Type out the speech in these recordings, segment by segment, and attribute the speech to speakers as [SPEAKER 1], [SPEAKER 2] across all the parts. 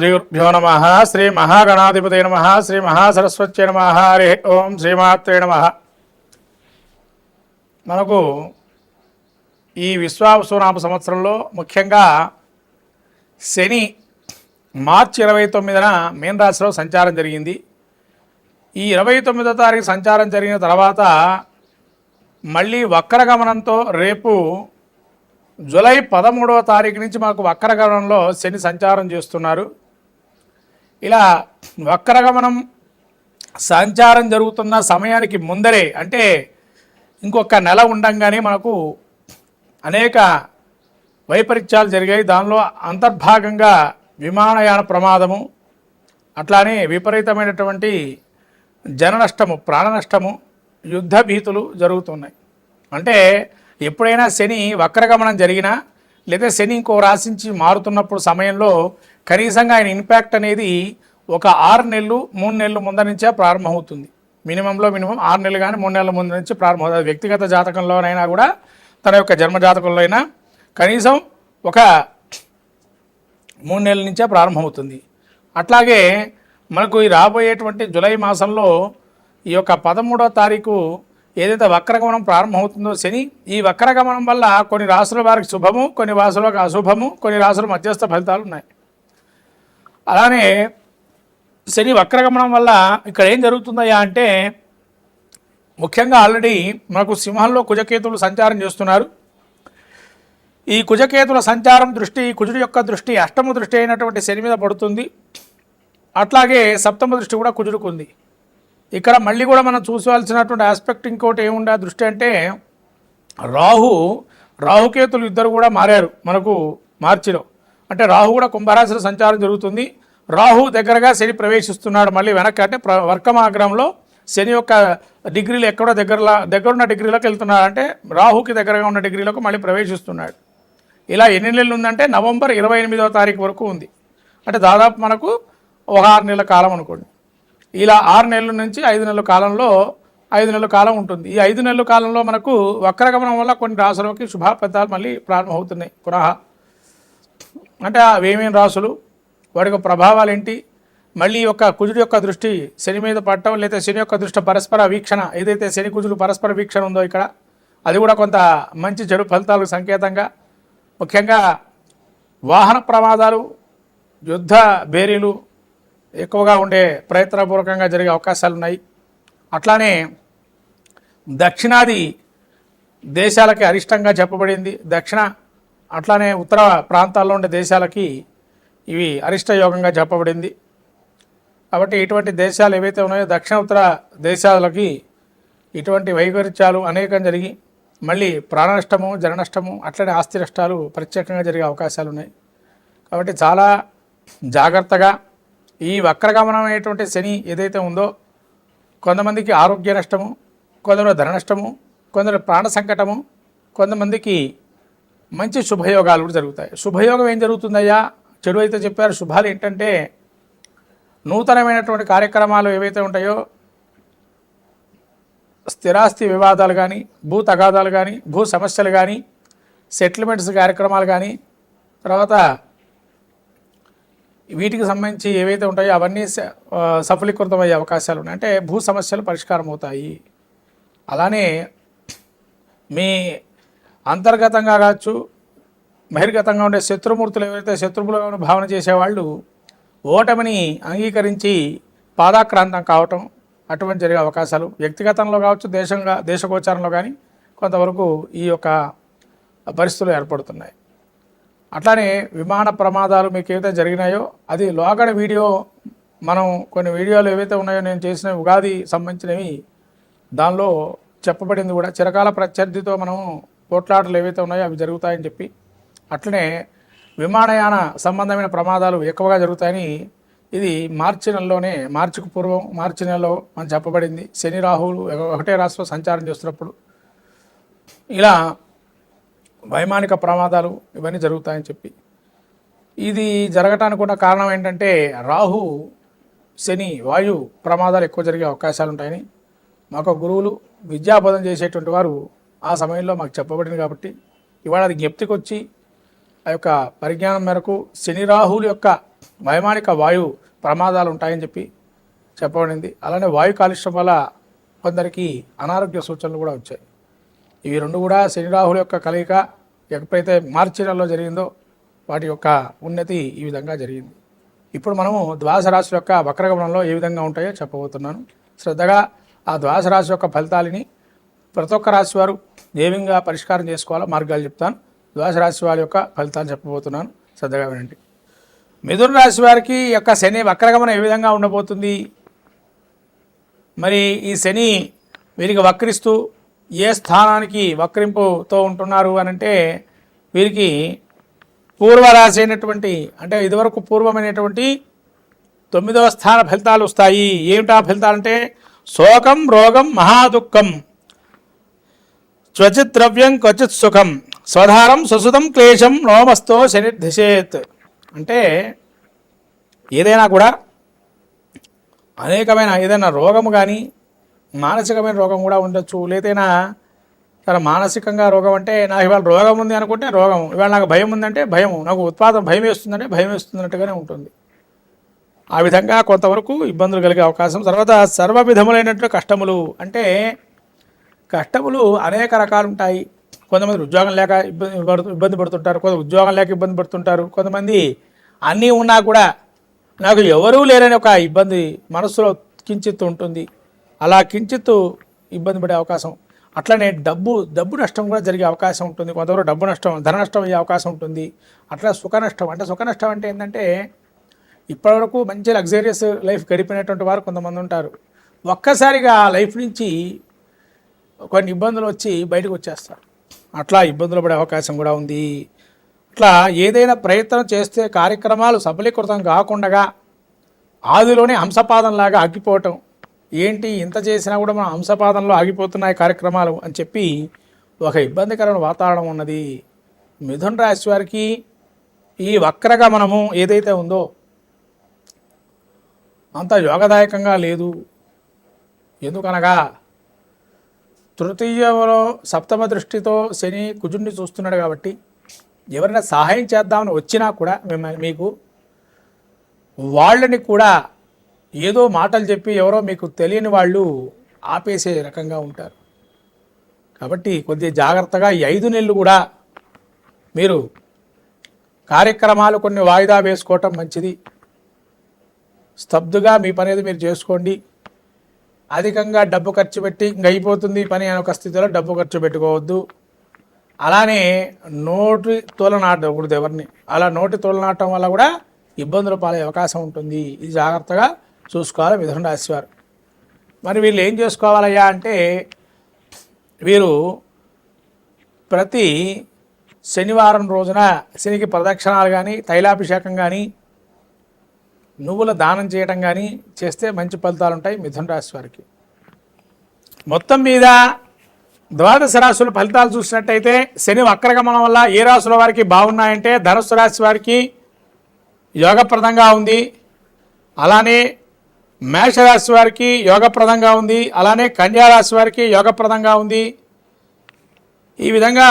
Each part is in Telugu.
[SPEAKER 1] శ్రీగురుభ్యో నమ. శ్రీ మహాగణాధిపతే నమ. శ్రీ మహాసరస్వత్యై నమ. హరి ఓం శ్రీమాత్రే నమ. మనకు ఈ విశ్వావసునామ సంవత్సరంలో ముఖ్యంగా శని మార్చి 29న మీన రాశిలో సంచారం జరిగింది. ఈ 29వ తారీఖు సంచారం జరిగిన తర్వాత మళ్ళీ వక్రగమనంతో రేపు జూలై 13వ తారీఖు నుంచి మనకు వక్రగమనంలో శని సంచారం చేస్తున్నారు. ఇలా వక్రగమనం సంచారం జరుగుతున్న సమయానికి ముందరే అంటే ఇంకొక నెల ఉండంగానే మనకు అనేక వైపరీత్యాలు జరిగాయి. దానిలో అంతర్భాగంగా విమానయాన ప్రమాదము, అట్లానే విపరీతమైనటువంటి జన నష్టము, ప్రాణ నష్టము, యుద్ధ భీతులు జరుగుతున్నాయి. అంటే ఎప్పుడైనా శని వక్రగమనం జరిగినా లేదా శని ఇంకో రాశించి మారుతున్నప్పుడు సమయంలో కనీసంగా ఆయన ఇంపాక్ట్ అనేది ఒక 6 నెలలు 3 నెలలు ముందు నుంచే ప్రారంభమవుతుంది. మినిమం 6 నెలలు కానీ 3 నెలల ముందు నుంచి ప్రారంభమవుతుంది. వ్యక్తిగత జాతకంలోనైనా కూడా తన యొక్క జన్మ జాతకంలో అయినా కనీసం ఒక 3 నెలల నుంచే ప్రారంభమవుతుంది. అట్లాగే మనకు ఈ రాబోయేటువంటి జూలై మాసంలో ఈ యొక్క 13వ తారీఖు ఏదైతే వక్రగమనం ప్రారంభమవుతుందో శని, ఈ వక్రగమనం వల్ల కొన్ని రాశుల వారికి శుభము, కొన్ని రాశులకు అశుభము, కొన్ని రాశుల మధ్యస్థ ఫలితాలు ఉన్నాయి. అలానే శని వక్రగమనం వల్ల ఇక్కడ ఏం జరుగుతుందయ్యా అంటే ముఖ్యంగా ఆల్రెడీ మనకు సింహంలో కుజకేతువులు సంచారం చేస్తున్నారు. ఈ కుజకేతుల సంచారం దృష్టి, కుజుడి యొక్క దృష్టి అష్టమ దృష్టి అయినటువంటి శని మీద పడుతుంది. అట్లాగే సప్తమ దృష్టి కూడా కుజుడికి ఉంది. ఇక్కడ మళ్ళీ కూడా మనం చూసుకోవాల్సినటువంటి ఆస్పెక్ట్ ఇంకోటి ఏముండే దృష్టి అంటే రాహుకేతులు ఇద్దరు కూడా మారారు మనకు మార్చిలో. అంటే రాహు కూడా కుంభరాశిలో సంచారం జరుగుతుంది. రాహు దగ్గరగా శని ప్రవేశిస్తున్నాడు మళ్ళీ వెనక్కి. అంటే వర్కమాగ్రహంలో శని యొక్క డిగ్రీలు ఎక్కడో దగ్గరున్న డిగ్రీలోకి వెళ్తున్నాడు. అంటే రాహుకి దగ్గరగా ఉన్న డిగ్రీలోకి మళ్ళీ ప్రవేశిస్తున్నాడు. ఇలా ఎన్ని నెలలు ఉందంటే నవంబర్ 28వ తారీఖు వరకు ఉంది. అంటే దాదాపు మనకు ఒక 6 నెలల కాలం అనుకోండి. ఇలా 6 నెలల నుంచి 5 నెలల కాలంలో 5 నెలల కాలం ఉంటుంది. ఈ 5 నెలల కాలంలో మనకు వక్రగమనం వల్ల కొన్ని రాశులకి శుభఫలితాలు మళ్ళీ ప్రారంభమవుతున్నాయి పునః. అంటే అవేమేమి రాశులు, వాటి ప్రభావాలు ఏంటి, మళ్ళీ యొక్క కుజుడి యొక్క దృష్టి శని మీద పడటం, లేదా శని యొక్క దృష్టి పరస్పర వీక్షణ, ఏదైతే శని కుజుడు పరస్పర వీక్షణ ఉందో ఇక్కడ అది కూడా కొంత మంచి చెడు ఫలితాలకు సంకేతంగా. ముఖ్యంగా వాహన ప్రమాదాలు, యుద్ధ బేరీలు ఎక్కువగా ఉండే ప్రయత్నపూర్వకంగా జరిగే అవకాశాలు ఉన్నాయి. అట్లానే దక్షిణాది దేశాలకి అరిష్టంగా చెప్పబడింది. అట్లానే ఉత్తర ప్రాంతాల్లో ఉండే దేశాలకి ఇవి అరిష్ట యోగంగా చెప్పబడింది. కాబట్టి ఇటువంటి దేశాలు ఏవైతే ఉన్నాయో దక్షిణ ఉత్తర దేశాలకి ఇటువంటి వైపరీత్యాలు అనేకం జరిగి మళ్ళీ ప్రాణ నష్టము, జన నష్టము, అట్లనే ఆస్తి నష్టాలు ప్రత్యేకంగా జరిగే అవకాశాలు ఉన్నాయి. కాబట్టి చాలా జాగ్రత్తగా ఈ వక్రగమనం అనేటువంటి శని ఏదైతే ఉందో కొంతమందికి ఆరోగ్య నష్టము, కొందరు ధన నష్టము, కొందరు ప్రాణ సంకటము, కొంతమందికి మంచి శుభయోగాలు కూడా జరుగుతాయి. శుభయోగం ఏం జరుగుతుందయ్యా, చెడు అయితే చెప్పారు. శుభాలు ఏంటంటే నూతనమైనటువంటి కార్యక్రమాలు ఏవైతే ఉంటాయో స్థిరాస్తి వివాదాలు కానీ, భూ తగాదాలు కానీ, భూ సమస్యలు కానీ, సెటిల్మెంట్స్ కార్యక్రమాలు కానీ, తర్వాత వీటికి సంబంధించి ఏవైతే ఉంటాయో అవన్నీ సఫలీకృతమయ్యే అవకాశాలు ఉన్నాయి. అంటే భూ సమస్యలు పరిష్కారం అవుతాయి. అలానే మీ అంతర్గతంగా కావచ్చు, బహిర్గతంగా ఉండే శత్రుమూర్తులు ఎవరైతే శత్రువులను భావన చేసేవాళ్ళు ఓటమిని అంగీకరించి పాదాక్రాంతం కావటం అటువంటి జరిగే అవకాశాలు వ్యక్తిగతంలో కావచ్చు, దేశగోచారంలో కానీ కొంతవరకు ఈ యొక్క పరిస్థితులు ఏర్పడుతున్నాయి. అట్లానే విమాన ప్రమాదాలు మీకు ఏవైతే జరిగినాయో అది లోగడ వీడియో, మనం కొన్ని వీడియోలు ఏవైతే ఉన్నాయో నేను చేసిన ఉగాది సంబంధించినవి దానిలో చెప్పబడింది కూడా. చిరకాల ప్రత్యర్థితో మనం పోట్లాటలు ఏవైతే ఉన్నాయో అవి జరుగుతాయని చెప్పి, అట్లనే విమానయాన సంబంధమైన ప్రమాదాలు ఎక్కువగా జరుగుతాయని ఇది మార్చి నెలలోనే, మార్చికి పూర్వం మార్చి నెలలో మనం చెప్పబడింది. శని రాహువులు ఒకటే రాశిలో సంచారం చేస్తున్నప్పుడు ఇలా వైమానిక ప్రమాదాలు ఇవన్నీ జరుగుతాయని చెప్పి, ఇది జరగటానికి కూడా కారణం ఏంటంటే రాహు శని వాయు ప్రమాదాలు ఎక్కువ జరిగే అవకాశాలు ఉంటాయని మాకు గురువులు విద్యాబోధన చేసేటువంటి వారు ఆ సమయంలో మాకు చెప్పబడింది. కాబట్టి ఇవాళ అది జ్ఞప్తికి వచ్చి ఆ యొక్క పరిజ్ఞానం మేరకు శని రాహువుల యొక్క వైమానిక వాయు ప్రమాదాలు ఉంటాయని చెప్పి చెప్పబడింది. అలానే వాయు కాలుష్యం వల్ల కొందరికి అనారోగ్య సూచనలు కూడా వచ్చాయి. ఇవి రెండు కూడా శని రాహుల యొక్క కలయిక ఎప్పుడైతే మార్చి నెలలో జరిగిందో వాటి యొక్క ఉన్నతి ఈ విధంగా జరిగింది. ఇప్పుడు మనము ద్వాదశ రాశుల యొక్క వక్రగమనంలో ఏ విధంగా ఉంటాయో చెప్పబోతున్నాను. శ్రద్ధగా ఆ ద్వాదశ రాశి యొక్క ఫలితాలని ప్రతి ఒక్క రాశి వారు ఏ విధంగా పరిష్కారం చేసుకోవాలో మార్గాలు చెప్తాను. ద్వాదశ రాశి వారి యొక్క ఫలితాలు చెప్పబోతున్నాను, శ్రద్ధగా వినండి. మిథున రాశి వారికి యొక్క శని వక్రగమనం ఏ విధంగా ఉండబోతుంది? మరి ఈ శని వీరికి వక్రిస్తూ ఏ స్థానానికి వక్రింపుతో ఉంటున్నారు అని అంటే వీరికి పూర్వరాశి అయినటువంటి అంటే ఇదివరకు పూర్వమైనటువంటి 9వ స్థాన ఫలితాలు వస్తాయి. ఏమిటా ఫలితాలంటే శోకం రోగం మహాదుఃఖం క్వచిత్ ద్రవ్యం క్వచిత్ సుఖం స్వధారం సుసుతం క్లేశం నోమస్తో శనిర్దిశేత్. అంటే ఏదైనా కూడా అనేకమైన ఏదైనా రోగము కానీ మానసికమైన రోగం కూడా ఉండొచ్చు. లేదైనా తన మానసికంగా రోగం అంటే నాకు ఇవాళ రోగం ఉంది అనుకుంటే రోగం, ఇవాళ నాకు భయం ఉందంటే భయం, నాకు ఉత్పాదం భయం వేస్తుందంటే భయం వేస్తున్నట్టుగానే ఉంటుంది. ఆ విధంగా కొంతవరకు ఇబ్బందులు కలిగే అవకాశం. తర్వాత సర్వ విధములైనట్లు కష్టములు అంటే కష్టములు అనేక రకాలు ఉంటాయి. కొంతమంది ఉద్యోగం లేక ఇబ్బంది పడుతుంటారు, కొంత ఉద్యోగం లేక ఇబ్బంది పడుతుంటారు. కొంతమంది అన్నీ ఉన్నా కూడా నాకు ఎవరూ లేరని ఒక ఇబ్బంది మనస్సులో కించిత్తు ఉంటుంది. అలా కించిత్తు ఇబ్బంది పడే అవకాశం. అట్లనే డబ్బు నష్టం కూడా జరిగే అవకాశం ఉంటుంది. కొంతవరకు డబ్బు నష్టం, ధన నష్టం అయ్యే అవకాశం ఉంటుంది. అట్లా సుఖ నష్టం అంటే ఏంటంటే ఇప్పటివరకు మంచి లగ్జరియస్ లైఫ్ గడిపినటువంటి వారు కొంతమంది ఉంటారు. ఒక్కసారిగా లైఫ్ నుంచి కొన్ని ఇబ్బందులు వచ్చి బయటకు వచ్చేస్తారు. అట్లా ఇబ్బందులు పడే అవకాశం కూడా ఉంది. అట్లా ఏదైనా ప్రయత్నం చేస్తే కార్యక్రమాలు సఫలీకృతం కాకుండా ఆదిలోనే హంసపాదంలాగా ఆగిపోవటం. ఏంటి ఇంత చేసినా కూడా మనం హంసపాదంలో ఆగిపోతున్నాయి కార్యక్రమాలు అని చెప్పి ఒక ఇబ్బందికరమైన వాతావరణం ఉన్నది. మిథున రాశి వారికి ఈ వక్రగమనము ఏదైతే ఉందో అంత యోగదాయకంగా లేదు. ఎందుకనగా తృతీయంలో సప్తమ దృష్టితో శని కుజుడిని చూస్తున్నాడు కాబట్టి ఎవరైనా సహాయం చేద్దామని వచ్చినా కూడా మీకు వాళ్ళని కూడా ఏదో మాటలు చెప్పి ఎవరో మీకు తెలియని వాళ్ళు ఆపేసే రకంగా ఉంటారు. కాబట్టి కొద్దిగా జాగ్రత్తగా ఈ 5 నెలలు కూడా మీరు కార్యక్రమాలు కొన్ని వాయిదా వేసుకోవటం మంచిది. స్తబ్దుగా మీ పని ఏదో మీరు చేసుకోండి. అధికంగా డబ్బు ఖర్చు పెట్టి ఇంక అయిపోతుంది పని అనే ఒక స్థితిలో డబ్బు ఖర్చు పెట్టుకోవద్దు. అలానే నోటి తోలనాటకూడదు ఎవరిని. అలా నోటి తోలనాటం వల్ల కూడా ఇబ్బందులు పాలే అవకాశం ఉంటుంది. ఇది జాగ్రత్తగా చూసుకోవాలి మిథున రాశి వారు. మరి వీళ్ళు ఏం చేసుకోవాలయ్యా అంటే వీరు ప్రతి శనివారం రోజున శనికి ప్రదక్షిణాలు కానీ తైలాభిషేకం కానీ నువ్వుల దానం చేయడం కానీ చేస్తే మంచి ఫలితాలు ఉంటాయి మిథున రాశి వారికి. మొత్తం మీద ద్వాదశ రాశుల ఫలితాలు చూసినట్టయితే శని వక్రగమనం వల్ల ఏ రాశుల వారికి బాగున్నాయంటే ధనుస్సు రాశి వారికి యోగప్రదంగా ఉంది. అలానే మేషరాశి వారికి యోగప్రదంగా ఉంది. అలానే కన్యారాశి వారికి యోగప్రదంగా ఉంది. ఈ విధంగా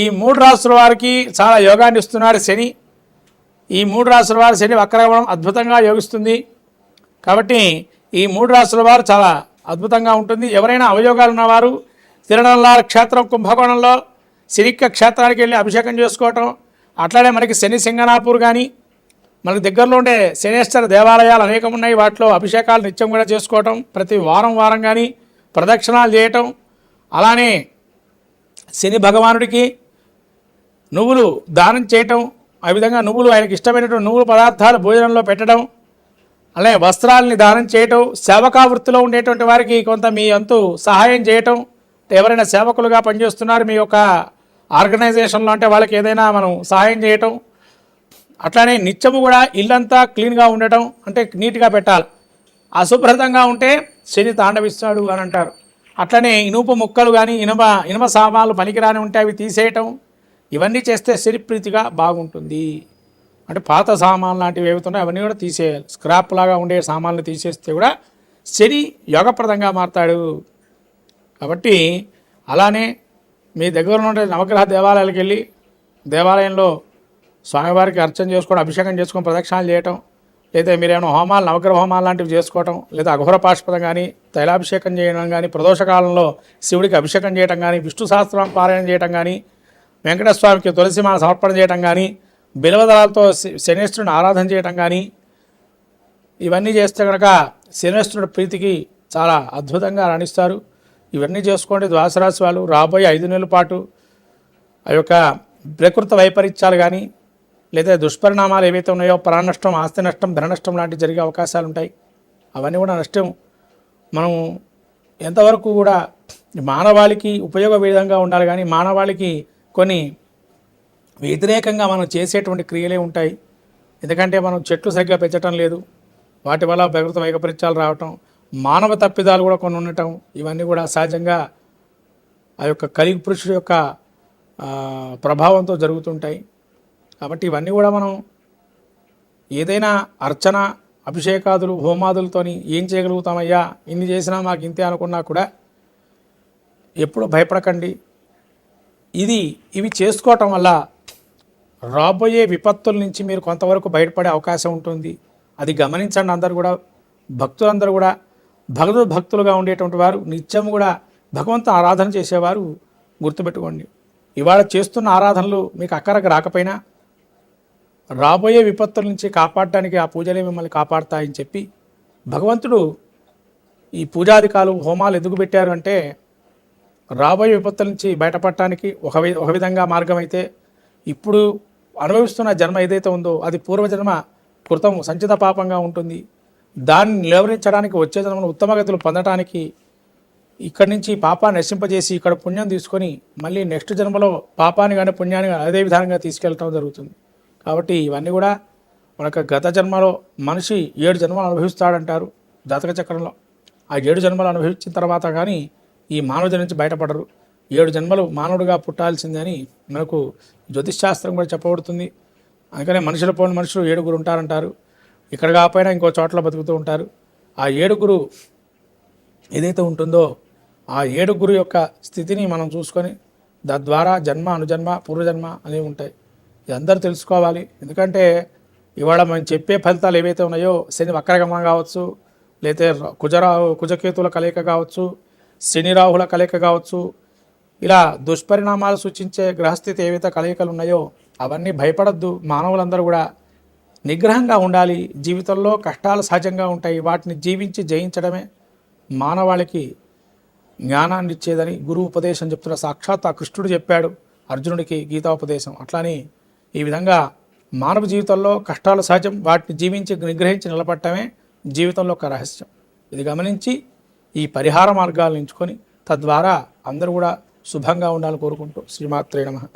[SPEAKER 1] ఈ 3 రాశుల వారికి చాలా యోగాన్ని ఇస్తున్నాడు శని. ఈ 3 రాశుల వారు శని వక్రగమనం అద్భుతంగా యోగిస్తుంది. కాబట్టి ఈ 3 రాశుల వారు చాలా అద్భుతంగా ఉంటుంది. ఎవరైనా అవయోగాలు ఉన్నవారు తిరునల్లార క్షేత్రం కుంభకోణంలో శనిక్క క్షేత్రానికి వెళ్ళి అభిషేకం చేసుకోవటం. అట్లానే మనకి శని సింగనాపూర్ కానీ మనకు దగ్గరలో ఉండే శనేశ్వర దేవాలయాలు అనేకం ఉన్నాయి. వాటిలో అభిషేకాలు నిత్యం కూడా చేసుకోవటం, ప్రతి వారం కానీ ప్రదక్షిణాలు చేయటం. అలానే శని భగవానుడికి నువ్వులు దానం చేయటం, ఆ విధంగా నువ్వులు ఆయనకి ఇష్టమైనటువంటి నువ్వుల పదార్థాలు భోజనంలో పెట్టడం, అలాగే వస్త్రాలని దానం చేయటం, సేవకా వృత్తిలో ఉండేటువంటి వారికి కొంత మీ అంతు సహాయం చేయటం. ఎవరైనా సేవకులుగా పనిచేస్తున్నారు మీ యొక్క ఆర్గనైజేషన్లో అంటే వాళ్ళకి ఏదైనా మనం సహాయం చేయటం. అట్లానే నిత్యము కూడా ఇల్లంతా క్లీన్గా ఉండటం, అంటే నీట్గా పెట్టాలి. అశుభ్రతంగా ఉంటే శని తాండవిస్తాడు అని అంటారు. అట్లనే ఇనుప ముక్కలు కానీ ఇనుప సామాన్లు పనికిరాని ఉంటే అవి తీసేయటం. ఇవన్నీ చేస్తే శని ప్రీతిగా బాగుంటుంది. అంటే పాత సామాన్లు లాంటివి ఏవైతున్నాయో అవన్నీ కూడా తీసేయాలి. స్క్రాప్ లాగా ఉండే సామాన్లు తీసేస్తే కూడా శని యోగప్రదంగా మారతాడు. కాబట్టి అలానే మీ దగ్గర ఉండే నవగ్రహ దేవాలయాలకు వెళ్ళి దేవాలయంలో స్వామివారికి అర్చన చేసుకోవడం, అభిషేకం చేసుకొని ప్రదక్షిణాలు చేయటం, లేదా మీరేమైనా హోమాలు నవగ్రహ హోమాలు లాంటివి చేసుకోవటం, లేదా అఘోర పాశుపతం కానీ, తైలాభిషేకం చేయడం కానీ, ప్రదోషకాలంలో శివుడికి అభిషేకం చేయడం కానీ, విష్ణు సహస్రనామ పారాయణం చేయడం కానీ, వెంకటస్వామికి తులసిమాల సమర్పణ చేయడం కానీ, బిల్వదళాలతో శనేశ్వరుని ఆరాధన చేయడం కానీ, ఇవన్నీ చేస్తే కనుక శనేశ్వరుడి ప్రీతికి చాలా అద్భుతంగా రాణిస్తారు. ఇవన్నీ చేసుకోండి ద్వాదశ రాశి వాళ్ళు. రాబోయే 5 నెలల పాటు ఆ యొక్క ప్రకృతి వైపరీత్యాలు కానీ, లేదా దుష్పరిణామాలు ఏవైతే ఉన్నాయో, ప్రాణ నష్టం, ఆస్తి నష్టం, ధన నష్టం లాంటివి జరిగే అవకాశాలు ఉంటాయి. అవన్నీ కూడా నష్టం మనం ఎంతవరకు కూడా మానవాళికి ఉపయోగ విధంగా ఉండాలి, కానీ మానవాళికి కొన్ని వ్యతిరేకంగా మనం చేసేటువంటి క్రియలే ఉంటాయి. ఎందుకంటే మనం చెట్లు సరిగ్గా పెంచడం లేదు, వాటి వల్ల ప్రకృతి వైపరీత్యాలు రావటం, మానవ తప్పిదాలు కూడా కొన్ని ఉండటం, ఇవన్నీ కూడా సహజంగా ఆ యొక్క కలిగి పురుషుడు యొక్క ప్రభావంతో జరుగుతుంటాయి. కాబట్టి ఇవన్నీ కూడా మనం ఏదైనా అర్చన, అభిషేకాదులు, హోమాదులతోని ఏం చేయగలుగుతామయ్యా, ఇన్ని చేసినా మాకు ఇంతే అనుకున్నా కూడా ఎప్పుడు భయపడకండి. ఇవి చేసుకోవటం వల్ల రాబోయే విపత్తుల నుంచి మీరు కొంతవరకు బయటపడే అవకాశం ఉంటుంది. అది గమనించండి. అందరూ కూడా భక్తులందరూ కూడా భక్తులుగా ఉండేటువంటి వారు, నిత్యం కూడా భగవంతు ఆరాధన చేసేవారు గుర్తుపెట్టుకోండి. ఇవాళ చేస్తున్న ఆరాధనలు మీకు అక్కరకు రాకపోయినా రాబోయే విపత్తుల నుంచి కాపాడడానికి ఆ పూజలే మిమ్మల్ని కాపాడుతాయని చెప్పి భగవంతుడు ఈ పూజాధికాలు, హోమాలు ఎందుకు పెట్టారు అంటే, రాబోయే విపత్తుల నుంచి బయటపడటానికి ఒక విధంగా మార్గం అయితే, ఇప్పుడు అనుభవిస్తున్న జన్మ ఏదైతే ఉందో అది పూర్వజన్మ కృతం సంచిత పాపంగా ఉంటుంది. దాన్ని నిలవరించడానికి, వచ్చే జన్మను ఉత్తమగతులు పొందడానికి, ఇక్కడి నుంచి పాపాన్ని నశింపజేసి ఇక్కడ పుణ్యం తీసుకొని మళ్ళీ నెక్స్ట్ జన్మలో పాపాన్ని కానీ పుణ్యాన్ని కానీ అదే విధంగా తీసుకెళ్ళటం జరుగుతుంది. కాబట్టి ఇవన్నీ కూడా మనకు గత జన్మలో మనిషి 7 జన్మలు అనుభవిస్తాడంటారు జాతక చక్రంలో. ఆ 7 జన్మలు అనుభవించిన తర్వాత కానీ ఈ మానవ జన్మ నుంచి బయటపడరు. 7 జన్మలు మానవుడిగా పుట్టాల్సిందని మనకు జ్యోతిష్శాస్త్రం కూడా చెప్పబడుతుంది. అందుకనే మనుషుల పోని మనుషులు 7 ఉంటారంటారు. ఇక్కడ కాకపోయినా ఇంకో చోట్ల బతుకుతూ ఉంటారు. ఆ 7 ఏదైతే ఉంటుందో ఆ 7 యొక్క స్థితిని మనం చూసుకొని తద్వారా జన్మ, అనుజన్మ, పూర్వజన్మ అనేవి ఉంటాయి. ఇది అందరూ తెలుసుకోవాలి. ఎందుకంటే ఇవాళ మనం చెప్పే ఫలితాలు ఏవైతే ఉన్నాయో, శని వక్రగమనం కావచ్చు, లేతే కుజకేతుల కలయిక కావచ్చు, శని రాహుల కలయిక కావచ్చు, ఇలా దుష్పరిణామాలు సూచించే గ్రహస్థితి ఏవైతే కలయికలు ఉన్నాయో అవన్నీ భయపడద్దు. మానవులందరూ కూడా నిగ్రహంగా ఉండాలి. జీవితంలో కష్టాలు సహజంగా ఉంటాయి, వాటిని జీవించి జయించడమే మానవాళికి జ్ఞానాన్ని ఇచ్చేదని గురువు ఉపదేశం చెప్తున్న సాక్షాత్ ఆ కృష్ణుడు చెప్పాడు అర్జునుడికి గీతాపదేశం. అట్లానే ఈ విధంగా మానవ జీవితంలో కష్టాలు సహజం, వాటిని జీవించి నిగ్రహించి నిలబడటమే జీవితంలో ఒక రహస్యం. ఇది గమనించి ఈ పరిహార మార్గాలను ఎంచుకొని తద్వారా అందరూ కూడా శుభంగా ఉండాలని కోరుకుంటూ శ్రీమాత్రే నమః.